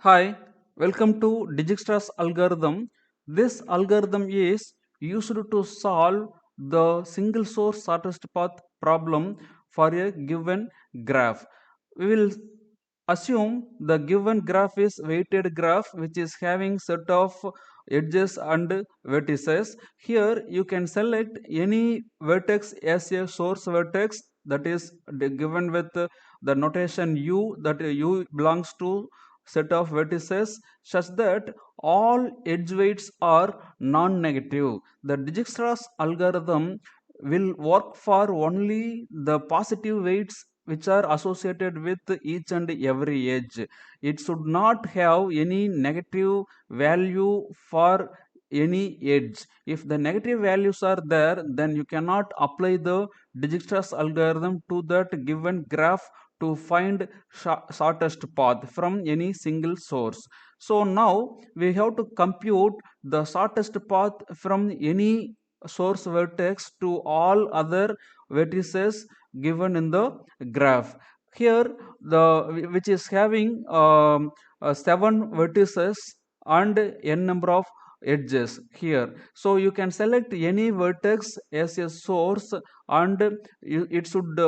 Hi, welcome to Dijkstra's algorithm. This algorithm is used to solve the single source shortest path problem for a given graph. We will assume the given graph is weighted graph which is having set of edges and vertices. Here you can select any vertex as a source vertex, that is given with the notation u, that u belongs to set of vertices such that all edge weights are non-negative. The Dijkstra's algorithm will work for only the positive weights which are associated with each and every edge. It should not have any negative value for any edge. If the negative values are there, then you cannot apply the Dijkstra's algorithm to that given graph to find shortest path from any single source. So now we have to compute the shortest path from any source vertex to all other vertices given in the graph. Here the which is having 7 vertices and n number of edges here. So you can select any vertex as a source and it should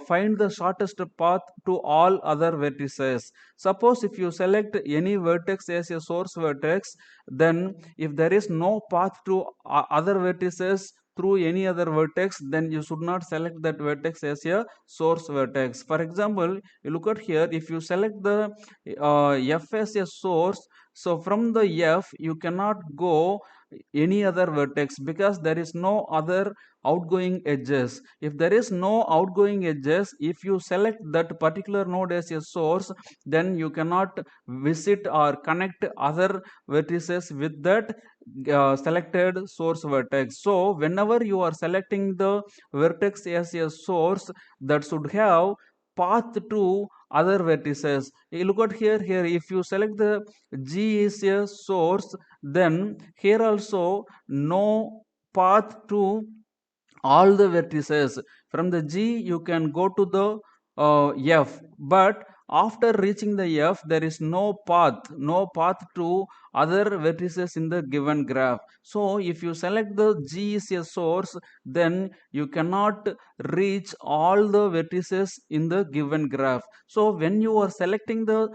find the shortest path to all other vertices. Suppose if you select any vertex as a source vertex, then if there is no path to other vertices through any other vertex, then you should not select that vertex as a source vertex. For example, you look at here, if you select the f as a source, so from the f you cannot go any other vertex because there is no other outgoing edges. If there is no outgoing edges, if you select that particular node as a source, then you cannot visit or connect other vertices with that selected source vertex. So whenever you are selecting the vertex as a source, that should have path to other vertices. You look at here if you select the g is a source, then here also no path to all the vertices. From the G you can go to the F, but after reaching the F there is no path to other vertices in the given graph. So if you select the G is a source, then you cannot reach all the vertices in the given graph. So when you are selecting the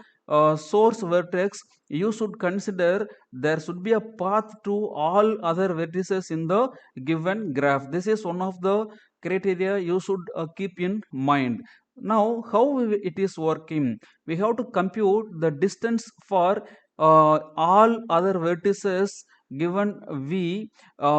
source vertex, you should consider there should be a path to all other vertices in the given graph. This is one of the criteria you should keep in mind. Now how it is working, we have to compute the distance for all other vertices given v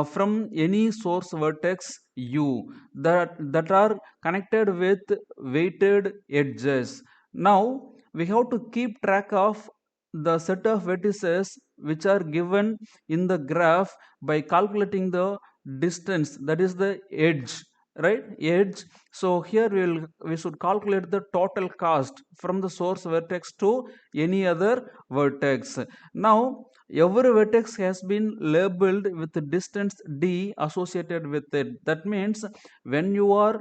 from any source vertex u that are connected with weighted edges. Now we have to keep track of the set of vertices which are given in the graph by calculating the distance, that is the edge, right? Edge. So here we should calculate the total cost from the source vertex to any other vertex. Now every vertex has been labeled with the distance d associated with it. That means when you are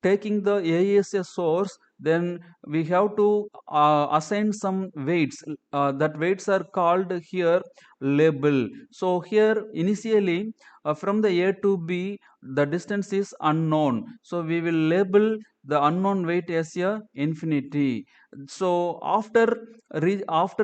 taking the A as a source, then we have to assign some weights. That weights are called here label. So here initially from the A to B, the distance is unknown. So we will label the unknown weight as a infinity. So after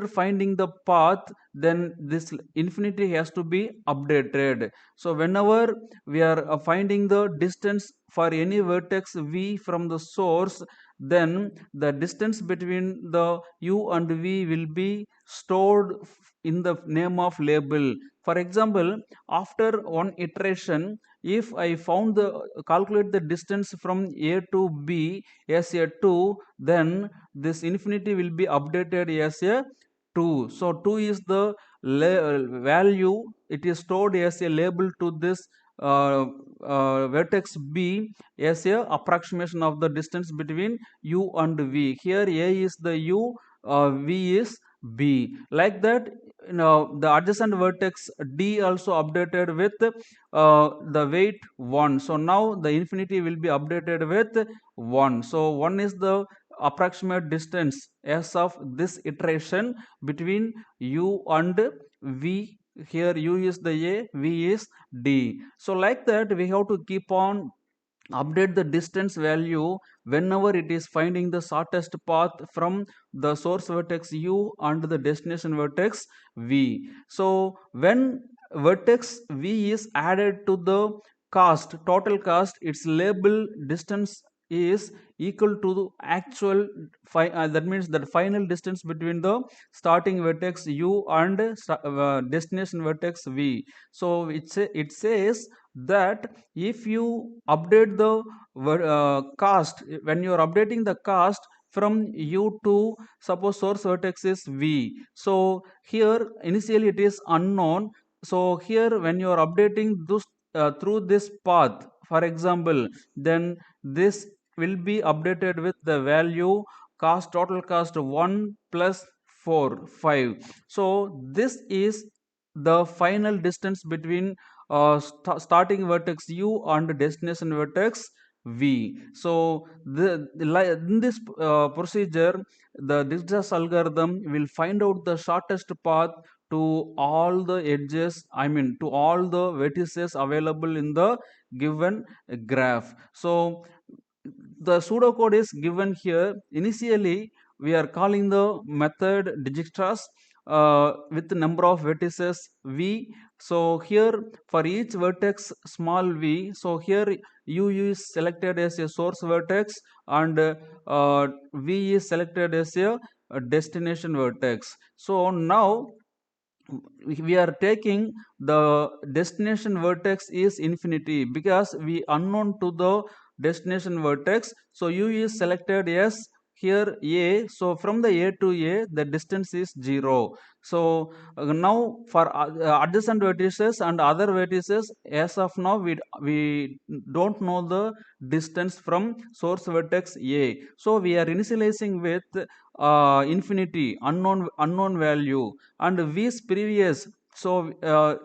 finding the path, then this infinity has to be updated. So whenever we are finding the distance for any vertex v from the source, then the distance between the u and v will be stored in the name of label. For example, after one iteration, if I found the calculate the distance from a to b as a 2, then this infinity will be updated as a 2. So 2 is the value, it is stored as a label to this uh, vertex b as a approximation of the distance between u and v. Here a is the u, v is b. Like that, the adjacent vertex d also updated with the weight 1. So now the infinity will be updated with 1. So 1 is the approximate distance as of this iteration between u and v. Here u is the a, v is d. So like that we have to keep on update the distance value whenever it is finding the shortest path from the source vertex u and the destination vertex v. So when vertex v is added to the total cost, its label distance is equal to the actual that means that final distance between the starting vertex u and destination vertex v. So it says that if you update the cast, when you are updating the cast from u to suppose source vertex is v, so here initially it is unknown. So here when you are updating this through this path, for example, then this will be updated with the value total cost 1 plus 4 5. So this is the final distance between starting vertex u and destination vertex v. So in this procedure, the Dijkstra's algorithm will find out the shortest path to all the edges, I mean to all the vertices available in the given graph. So the pseudocode is given here. Initially we are calling the method Dijkstra's with the number of vertices v. So here for each vertex small v, so here u is selected as a source vertex and v is selected as a destination vertex. So now we are taking the destination vertex is infinity because we unknown to the destination vertex. So u is selected as here a. So from the a to a the distance is 0. So now for adjacent vertices and other vertices, as of now we don't know the distance from source vertex a. So we are initializing with infinity, unknown value, and v's previous. So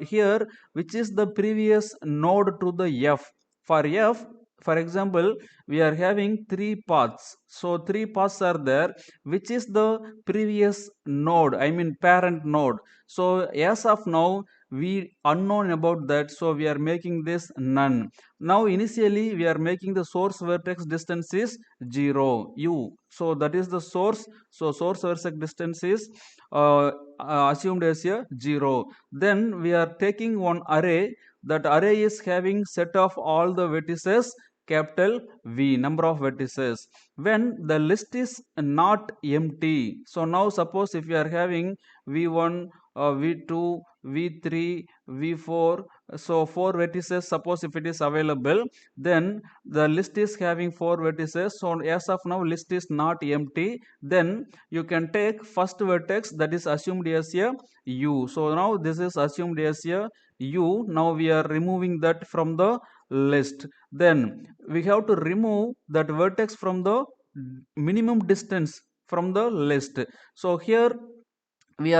here which is the previous node to the f. For f, for example, we are having three paths. So three paths are there, which is the previous node, I mean parent node. So as of now we unknown about that, so we are making this none. Now initially we are making the source vertex distance is 0 u. So that is the source. So source vertex distance is assumed as a 0. Then we are taking one array. That array is having set of all the vertices capital V, number of vertices. When the list is not empty, so now suppose if you are having v1, v2, v3, v4, so 4 vertices, suppose if it is available, then the list is having 4 vertices. So as of now list is not empty, then you can take first vertex, that is assumed as a u. So now this is assumed as a u. Now we are removing that from the list. Then we have to remove that vertex from the minimum distance from the list. So here we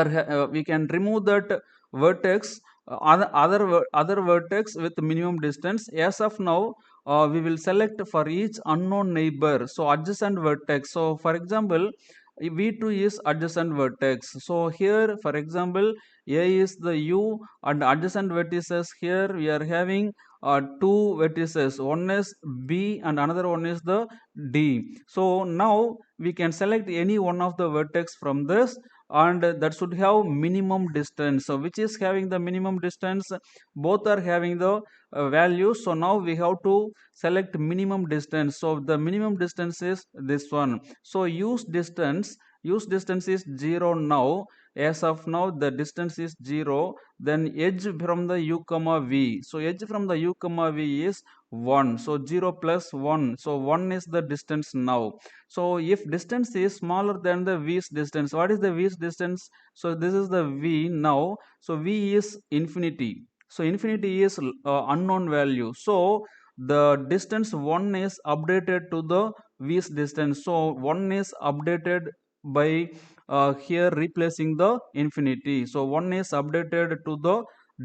can remove that vertex, other vertex with minimum distance. As of now we will select for each unknown neighbor, so adjacent vertex. So for example v2 is adjacent vertex. So here for example a is the u and adjacent vertices, here we are having two vertices, one is b and another one is the d. So now we can select any one of the vertex from this, and that should have minimum distance. So which is having the minimum distance, both are having the values. So now we have to select minimum distance. So the minimum distance is this one. So use distance is 0 now. As of now the distance is 0. Then edge from the u comma v, so edge from the u comma v is 1. So 0 plus 1, so 1 is the distance now. So if distance is smaller than the v's distance, what is the v's distance? So this is the v now. So v is infinity. So infinity is unknown value. So the distance 1 is updated to the v's distance. So 1 is updated by here replacing the infinity. So 1 is updated to the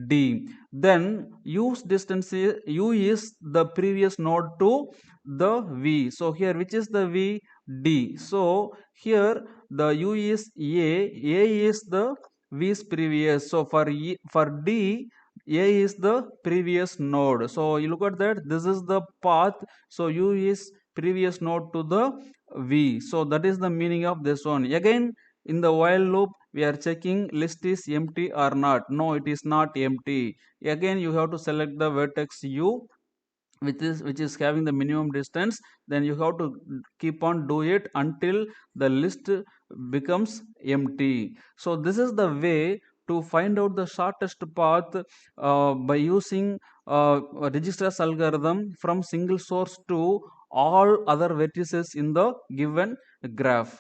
d. Then u's distance u is the previous node to the v. So here which is the v? D. So here the U is A is the V's previous. So for D, A is the previous node. So you look at that, this is the path. So U is previous node to the V. So that is the meaning of this one. Again, in the while loop, we are checking list is empty or not. No, it is not empty. Again, you have to select the vertex U, which is having the minimum distance. Then you have to keep on do it until the list becomes empty. So this is the way to find out the shortest path by using Dijkstra's algorithm from single source to all other vertices in the given graph.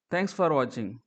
Thanks for watching.